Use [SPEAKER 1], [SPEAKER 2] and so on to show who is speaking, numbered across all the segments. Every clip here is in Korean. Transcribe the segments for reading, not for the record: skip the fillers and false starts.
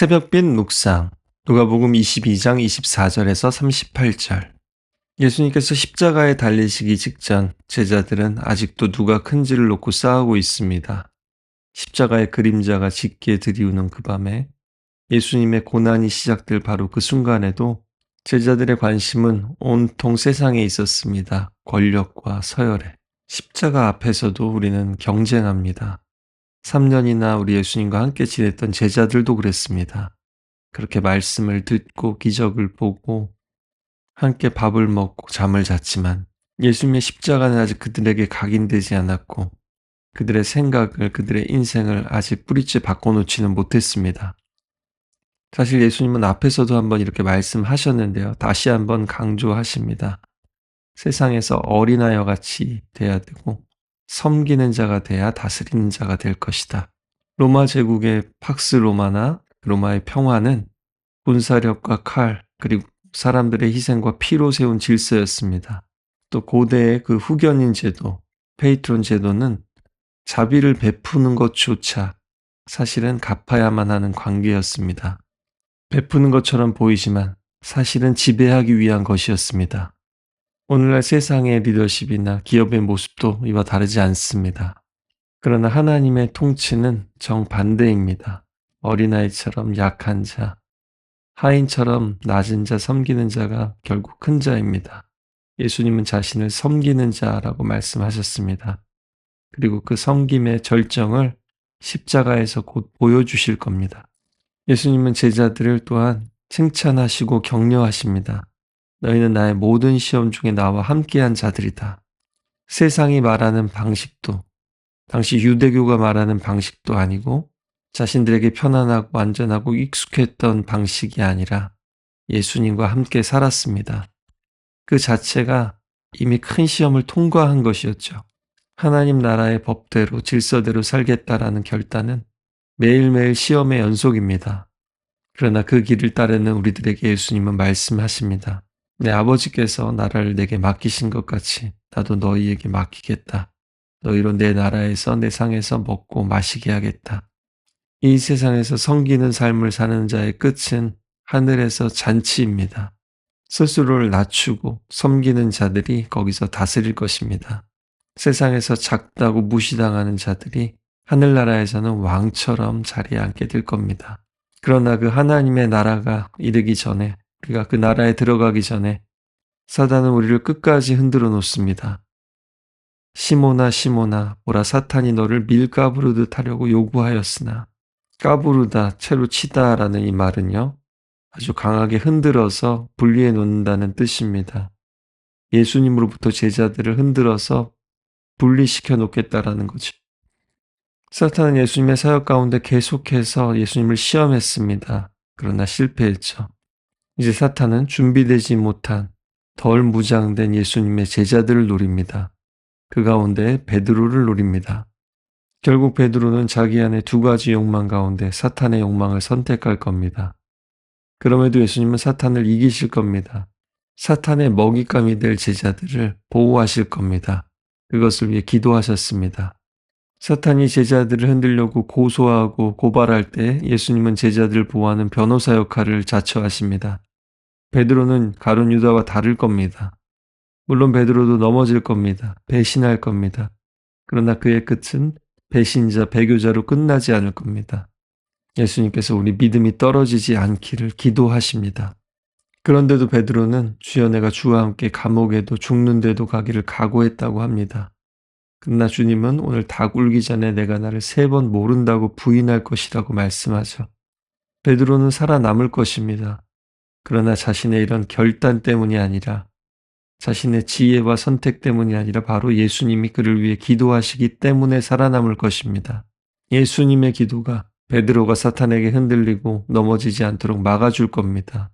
[SPEAKER 1] 새벽빛 묵상 누가복음 22장 24절에서 38절. 예수님께서 십자가에 달리시기 직전 제자들은 아직도 누가 큰지를 놓고 싸우고 있습니다. 십자가의 그림자가 짙게 드리우는 그 밤에 예수님의 고난이 시작될 바로 그 순간에도 제자들의 관심은 온통 세상에 있었습니다. 권력과 서열에. 십자가 앞에서도 우리는 경쟁합니다. 3년이나 우리 예수님과 함께 지냈던 제자들도 그랬습니다. 그렇게 말씀을 듣고 기적을 보고 함께 밥을 먹고 잠을 잤지만 예수님의 십자가는 아직 그들에게 각인되지 않았고 그들의 생각을, 그들의 인생을 아직 뿌리째 바꿔놓지는 못했습니다. 사실 예수님은 앞에서도 한번 이렇게 말씀하셨는데요. 다시 한번 강조하십니다. 세상에서 어린아이와 같이 돼야 되고 섬기는 자가 돼야 다스리는 자가 될 것이다. 로마 제국의 팍스 로마나 로마의 평화는 군사력과 칼 그리고 사람들의 희생과 피로 세운 질서였습니다. 또 고대의 그 후견인 제도, 페이트론 제도는 자비를 베푸는 것조차 사실은 갚아야만 하는 관계였습니다. 베푸는 것처럼 보이지만 사실은 지배하기 위한 것이었습니다. 오늘날 세상의 리더십이나 기업의 모습도 이와 다르지 않습니다. 그러나 하나님의 통치는 정반대입니다. 어린아이처럼 약한 자, 하인처럼 낮은 자 섬기는 자가 결국 큰 자입니다. 예수님은 자신을 섬기는 자라고 말씀하셨습니다. 그리고 그 섬김의 절정을 십자가에서 곧 보여주실 겁니다. 예수님은 제자들을 또한 칭찬하시고 격려하십니다. 너희는 나의 모든 시험 중에 나와 함께한 자들이다. 세상이 말하는 방식도 당시 유대교가 말하는 방식도 아니고 자신들에게 편안하고 안전하고 익숙했던 방식이 아니라 예수님과 함께 살았습니다. 그 자체가 이미 큰 시험을 통과한 것이었죠. 하나님 나라의 법대로 질서대로 살겠다라는 결단은 매일매일 시험의 연속입니다. 그러나 그 길을 따르는 우리들에게 예수님은 말씀하십니다. 내 아버지께서 나라를 내게 맡기신 것 같이 나도 너희에게 맡기겠다. 너희로 내 나라에서 내 상에서 먹고 마시게 하겠다. 이 세상에서 섬기는 삶을 사는 자의 끝은 하늘에서 잔치입니다. 스스로를 낮추고 섬기는 자들이 거기서 다스릴 것입니다. 세상에서 작다고 무시당하는 자들이 하늘나라에서는 왕처럼 자리에 앉게 될 겁니다. 그러나 그 하나님의 나라가 이르기 전에, 우리가 그 나라에 들어가기 전에 사단은 우리를 끝까지 흔들어 놓습니다. 시몬아 시몬아 보라 사탄이 너를 밀가부르듯 하려고 요구하였으나 까부르다 채로 치다라는 이 말은요. 아주 강하게 흔들어서 분리해 놓는다는 뜻입니다. 예수님으로부터 제자들을 흔들어서 분리시켜 놓겠다라는 거죠. 사탄은 예수님의 사역 가운데 계속해서 예수님을 시험했습니다. 그러나 실패했죠. 이제 사탄은 준비되지 못한 덜 무장된 예수님의 제자들을 노립니다. 그 가운데 베드로를 노립니다. 결국 베드로는 자기 안에 두 가지 욕망 가운데 사탄의 욕망을 선택할 겁니다. 그럼에도 예수님은 사탄을 이기실 겁니다. 사탄의 먹잇감이 될 제자들을 보호하실 겁니다. 그것을 위해 기도하셨습니다. 사탄이 제자들을 흔들려고 고소하고 고발할 때 예수님은 제자들을 보호하는 변호사 역할을 자처하십니다. 베드로는 가룟 유다와 다를 겁니다. 물론 베드로도 넘어질 겁니다. 배신할 겁니다. 그러나 그의 끝은 배신자, 배교자로 끝나지 않을 겁니다. 예수님께서 우리 믿음이 떨어지지 않기를 기도하십니다. 그런데도 베드로는 주여 내가 주와 함께 감옥에도 죽는데도 가기를 각오했다고 합니다. 그러나 주님은 오늘 닭 울기 전에 내가 나를 3번 모른다고 부인할 것이라고 말씀하죠. 베드로는 살아남을 것입니다. 그러나 자신의 이런 결단 때문이 아니라 자신의 지혜와 선택 때문이 아니라 바로 예수님이 그를 위해 기도하시기 때문에 살아남을 것입니다. 예수님의 기도가 베드로가 사탄에게 흔들리고 넘어지지 않도록 막아줄 겁니다.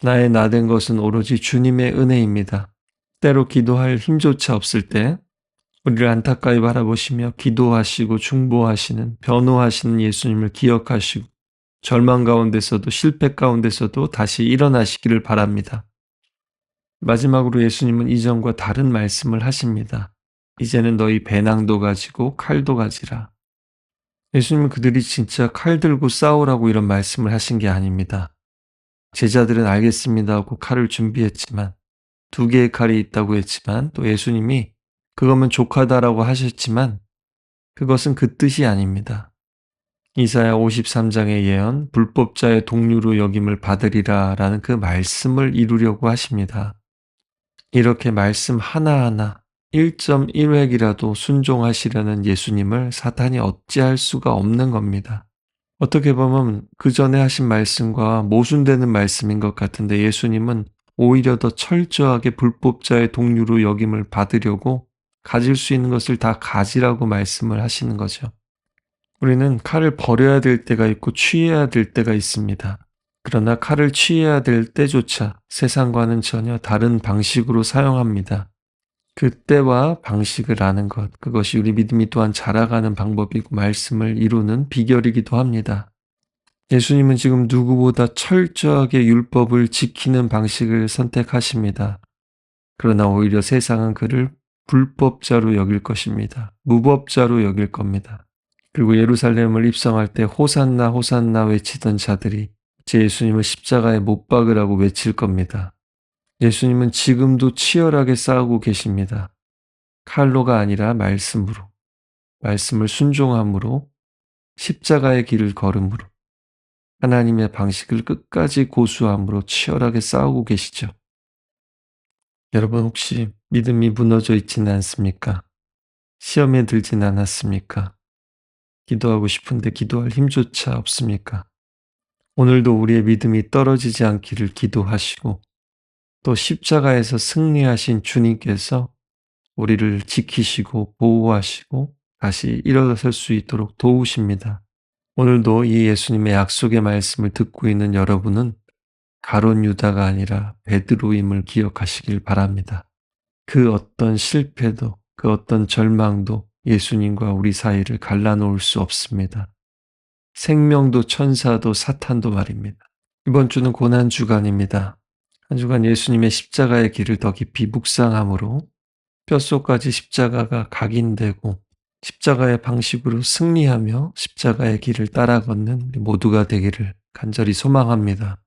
[SPEAKER 1] 나의 나된 것은 오로지 주님의 은혜입니다. 때로 기도할 힘조차 없을 때 우리를 안타까이 바라보시며 기도하시고 중보하시는 변호하시는 예수님을 기억하시고 절망 가운데서도 실패 가운데서도 다시 일어나시기를 바랍니다. 마지막으로 예수님은 이전과 다른 말씀을 하십니다. 이제는 너희 배낭도 가지고 칼도 가지라. 예수님은 그들이 진짜 칼 들고 싸우라고 이런 말씀을 하신 게 아닙니다. 제자들은 알겠습니다 하고 칼을 준비했지만, 두 개의 칼이 있다고 했지만, 또 예수님이 그거면 족하다라고 하셨지만 그것은 그 뜻이 아닙니다. 이사야 53장의 예언, 불법자의 동류로 여김을 받으리라 라는 그 말씀을 이루려고 하십니다. 이렇게 말씀 하나하나 1.1획이라도 순종하시려는 예수님을 사탄이 어찌할 수가 없는 겁니다. 어떻게 보면 그 전에 하신 말씀과 모순되는 말씀인 것 같은데, 예수님은 오히려 더 철저하게 불법자의 동류로 여김을 받으려고 가질 수 있는 것을 다 가지라고 말씀을 하시는 거죠. 우리는 칼을 버려야 될 때가 있고 취해야 될 때가 있습니다. 그러나 칼을 취해야 될 때조차 세상과는 전혀 다른 방식으로 사용합니다. 그 때와 방식을 아는 것, 그것이 우리 믿음이 또한 자라가는 방법이고 말씀을 이루는 비결이기도 합니다. 예수님은 지금 누구보다 철저하게 율법을 지키는 방식을 선택하십니다. 그러나 오히려 세상은 그를 불법자로 여길 것입니다. 무법자로 여길 겁니다. 그리고 예루살렘을 입성할 때 호산나 호산나 외치던 자들이 제 예수님을 십자가에 못 박으라고 외칠 겁니다. 예수님은 지금도 치열하게 싸우고 계십니다. 칼로가 아니라 말씀으로, 말씀을 순종함으로, 십자가의 길을 걸음으로, 하나님의 방식을 끝까지 고수함으로 치열하게 싸우고 계시죠. 여러분, 혹시 믿음이 무너져 있지는 않습니까? 시험에 들진 않았습니까? 기도하고 싶은데 기도할 힘조차 없습니까? 오늘도 우리의 믿음이 떨어지지 않기를 기도하시고, 또 십자가에서 승리하신 주님께서 우리를 지키시고 보호하시고 다시 일어설 수 있도록 도우십니다. 오늘도 이 예수님의 약속의 말씀을 듣고 있는 여러분은 가룟 유다가 아니라 베드로임을 기억하시길 바랍니다. 그 어떤 실패도, 그 어떤 절망도 예수님과 우리 사이를 갈라놓을 수 없습니다. 생명도 천사도 사탄도 말입니다. 이번 주는 고난주간입니다. 한 주간 예수님의 십자가의 길을 더 깊이 묵상함으로 뼛속까지 십자가가 각인되고 십자가의 방식으로 승리하며 십자가의 길을 따라 걷는 우리 모두가 되기를 간절히 소망합니다.